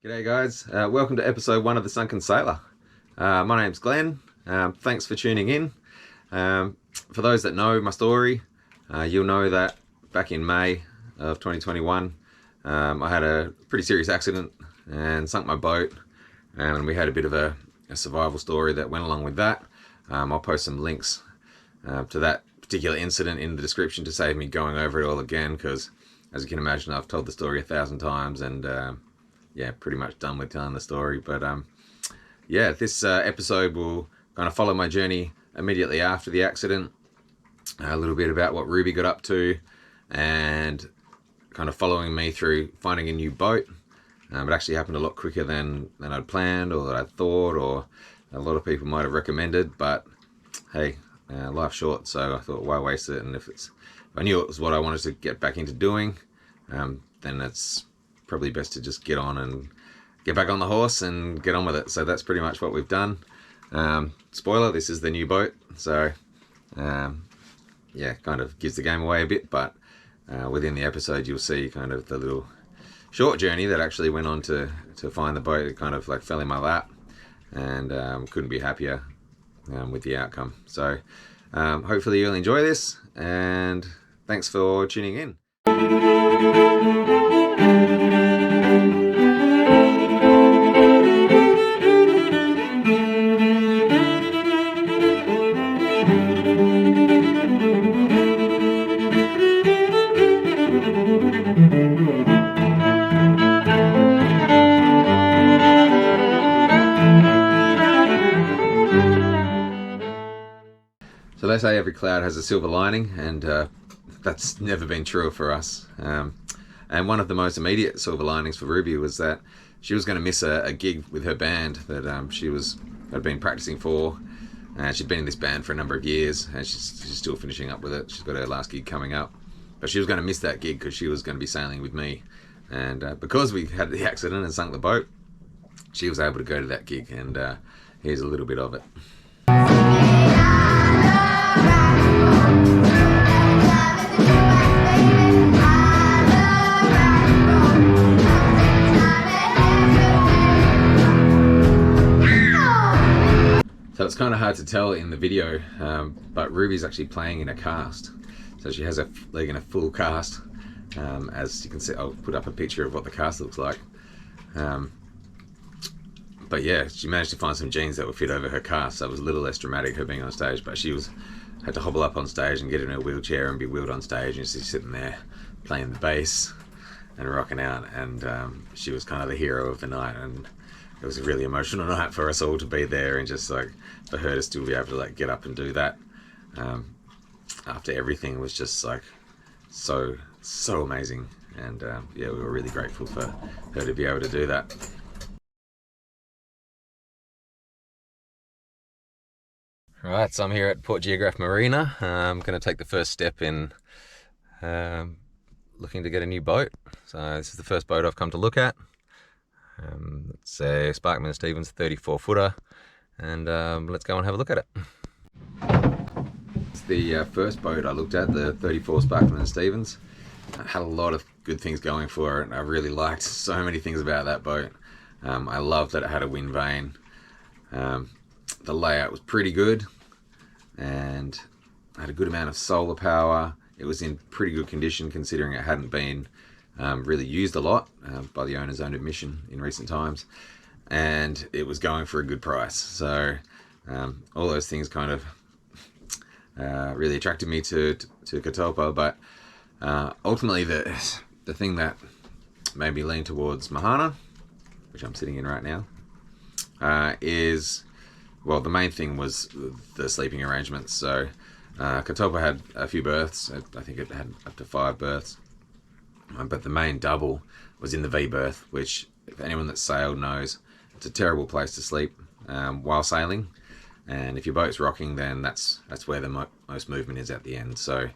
G'day guys, welcome to episode 1 of the Sunken Sailor. My name's Glenn. Thanks for tuning in. For those that know my story, you'll know that back in May of 2021 I had a pretty serious accident and sunk my boat, and we had a bit of a survival story that went along with that. I'll post some links to that particular incident in the description to save me going over it all again, because as you can imagine I've told the story 1,000 times and yeah, pretty much done with telling the story. But yeah, this episode will kind of follow my journey immediately after the accident, a little bit about what Ruby got up to, and kind of following me through finding a new boat. It actually happened a lot quicker than I'd planned or that I thought, or a lot of people might have recommended. But hey, life's short, so I thought, why waste it? And if I knew it was what I wanted to get back into doing, then it's probably best to just get on and get back on the horse and get on with it. So that's pretty much what we've done. Spoiler, this is the new boat, so yeah, kind of gives the game away a bit, but within the episode you'll see kind of the little short journey that actually went on to find the boat. It kind of like fell in my lap, and couldn't be happier with the outcome. So hopefully you'll enjoy this, and thanks for tuning in. So they say every cloud has a silver lining, and that's never been true for us. And one of the most immediate silver linings for Ruby was that she was going to miss a gig with her band that she had been practicing for. She'd been in this band for a number of years, and she's still finishing up with it. She's got her last gig coming up, but she was going to miss that gig because she was going to be sailing with me. And because we had the accident and sunk the boat, she was able to go to that gig, and here's a little bit of it. So it's kind of hard to tell in the video, but Ruby's actually playing in a cast. So she has a leg in a full cast. As you can see, I'll put up a picture of what the cast looks like. But yeah, she managed to find some jeans that would fit over her cast, so it was a little less dramatic, her being on stage. But she had to hobble up on stage and get in her wheelchair and be wheeled on stage, and she's sitting there playing the bass and rocking out. And she was kind of the hero of the night, and it was a really emotional night for us all to be there, and just like for her to still be able to like get up and do that after everything was just like so amazing. And yeah, we were really grateful for her to be able to do that. Right, so I'm here at Port Geographe Marina. I'm going to take the first step in looking to get a new boat. So this is the first boat I've come to look at. It's a Sparkman & Stevens 34 footer, and let's go and have a look at it. It's the first boat I looked at, the 34 Sparkman & Stevens. It had a lot of good things going for it, and I really liked so many things about that boat. I loved that it had a wind vane. The layout was pretty good, and had a good amount of solar power. It was in pretty good condition considering it hadn't been really used a lot by the owner's own admission in recent times, and it was going for a good price. So all those things kind of really attracted me to Catalpa. But ultimately the thing that made me lean towards Mahana, which I'm sitting in right now, is, well, the main thing was the sleeping arrangements. So Catalpa had a few berths. I think it had up to 5 berths. But the main double was in the V berth, which, if anyone that's sailed knows, it's a terrible place to sleep while sailing. And if your boat's rocking, then that's where the most movement is at the end. So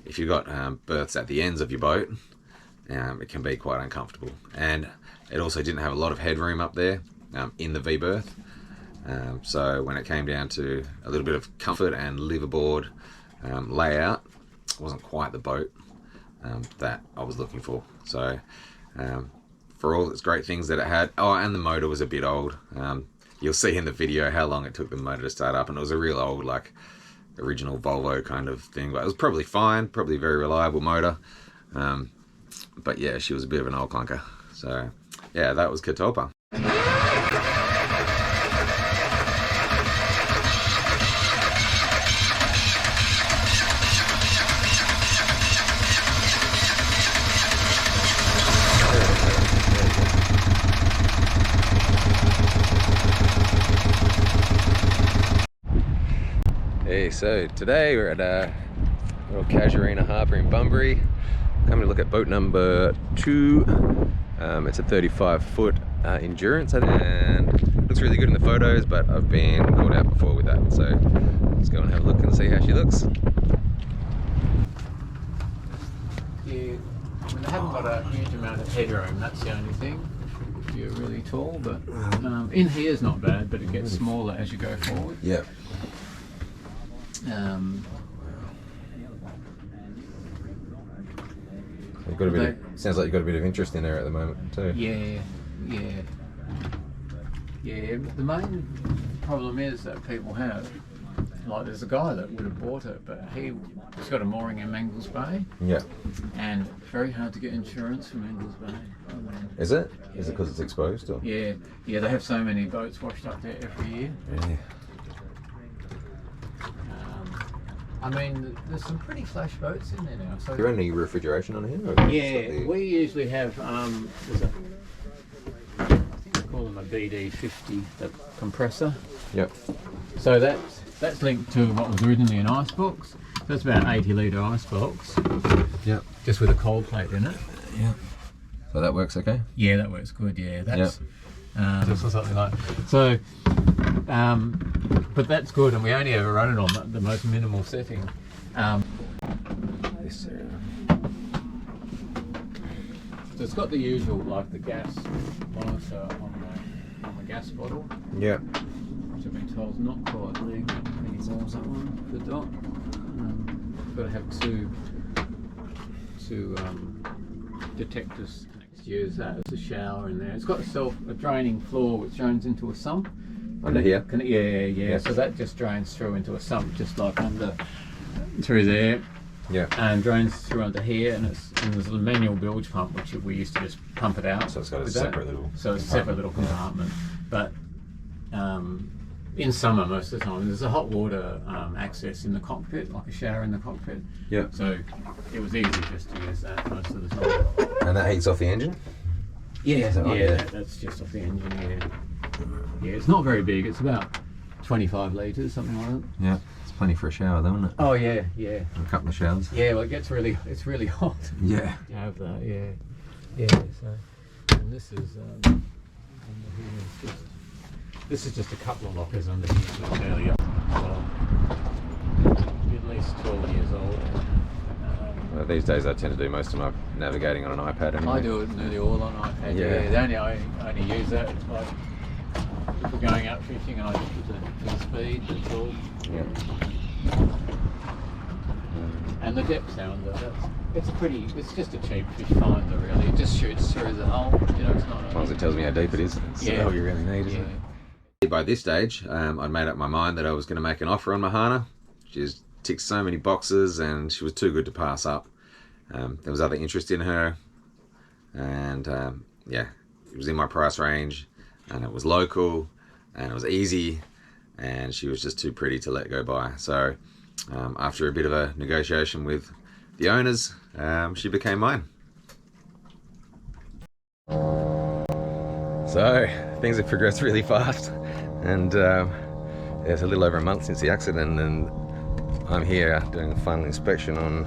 if you've got berths at the ends of your boat, it can be quite uncomfortable. And it also didn't have a lot of headroom up there in the V berth. So when it came down to a little bit of comfort and liveaboard layout, it wasn't quite the boat that I was looking for. So for all its great things that it had. Oh, and the motor was a bit old. You'll see in the video how long it took the motor to start up, and it was a real old, like, original Volvo kind of thing, but it was probably fine, probably a very reliable motor. But yeah, she was a bit of an old clunker. So yeah, that was Catalpa. Hey, so today we're at little Casuarina Harbour in Bunbury. Coming to look at boat number 2. It's a 35-foot endurance, and it looks really good in the photos, but I've been caught out before with that. So let's go and have a look and see how she looks. Yeah, I mean, they haven't got a huge amount of headroom, that's the only thing. If you're really tall, but in here is not bad, but it gets smaller as you go forward. Yeah. You've got a bit sounds like you've got a bit of interest in there at the moment too. Yeah. The main problem is that people have, like, there's a guy that would have bought it, but he's got a mooring in Mangles Bay. Yeah. And it's very hard to get insurance from Mangles Bay. Is it? Is it because it's exposed? Or? Yeah. They have so many boats washed up there every year. Yeah. I mean, there's some pretty flash boats in there now. So is there any refrigeration on here? Yeah, we usually have, there's a, I think they call them a BD50, the compressor. Yep. So that's linked to what was originally an icebox. That's about an 80-litre icebox. Yep. Just with a cold plate in it. Yeah. So that works okay? Yeah, that works good, yeah. That's just something like so. But that's good, and we only ever run it on the most minimal setting. This So it's got the usual, like the gas monitor on the gas bottle. Yeah. Which I've been told is not quite legal anymore. That one, the dot. Got to have two detectors. Use that as a shower in there. It's got a draining floor which drains into a sump. Under here? Yeah. So that just drains through into a sump, just like through there. Yeah. And drains through under here, and there's a manual bilge pump which we used to just pump it out. So it's got a separate little compartment. But in summer, most of the time, there's a hot water access in the cockpit, like a shower in the cockpit. Yeah. So it was easy just to use that most of the time. And that heats off the engine? Yeah, that's just off the engine, yeah. Yeah, it's not very big, it's about 25 litres, something like that. Yeah, it's plenty for a shower though, isn't it? Oh yeah. A couple of showers. Yeah, well it's really hot. Yeah. To have that, yeah. So, and this is, this is just a couple of lockers under here, so it's fairly up. Well, at least 12 years old. Well, these days I tend to do most of my navigating on an iPad anyway. I do it nearly all on iPad. Yeah. I only use that like if we're going out fishing, and I just put the speed, that's all. Yeah. And the depth sounder, it's just a cheap fish finder really. It just shoots through the hull. It's not. As long as it tells me how deep it is, that's all you really need, isn't it? By this stage, I'd made up my mind that I was going to make an offer on Mahana. She's ticked so many boxes, and she was too good to pass up. There was other interest in her, and it was in my price range, and it was local, and it was easy, and she was just too pretty to let go by. So after a bit of a negotiation with the owners, she became mine. So things have progressed really fast, and it's a little over a month since the accident, and I'm here doing a final inspection on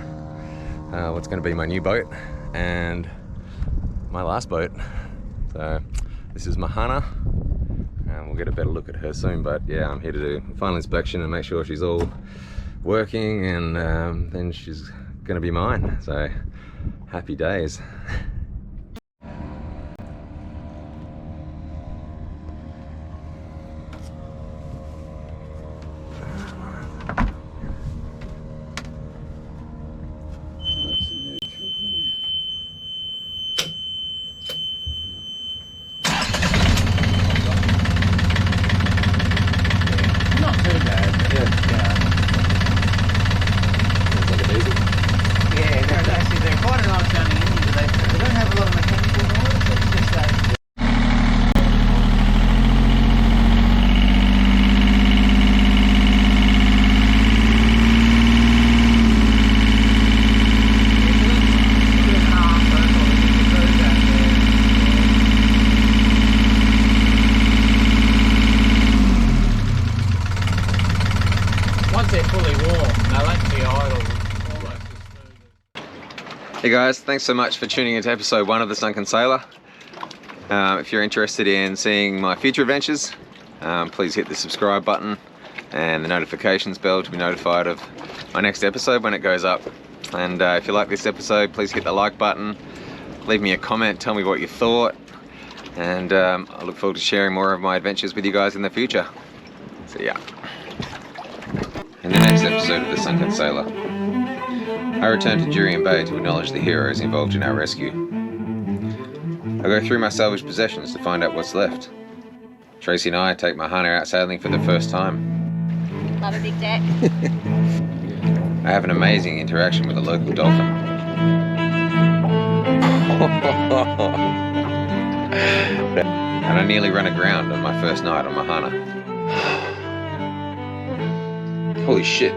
what's going to be my new boat and my last boat. So this is Mahana, and we'll get a better look at her soon, but yeah, I'm here to do a final inspection and make sure she's all working, and then she's going to be mine. So happy days. Hey guys, thanks so much for tuning into episode 1 of the Sunken Sailor. If you're interested in seeing my future adventures, please hit the subscribe button and the notifications bell to be notified of my next episode when it goes up. And if you like this episode, please hit the like button, leave me a comment, tell me what you thought, and I look forward to sharing more of my adventures with you guys in the future. So yeah. In the next episode of the Sunken Sailor, I return to Jurien Bay to acknowledge the heroes involved in our rescue. I go through my salvaged possessions to find out what's left. Tracy and I take Mahana out sailing for the first time. Love a big deck. I have an amazing interaction with a local dolphin. And I nearly run aground on my first night on Mahana. Holy shit.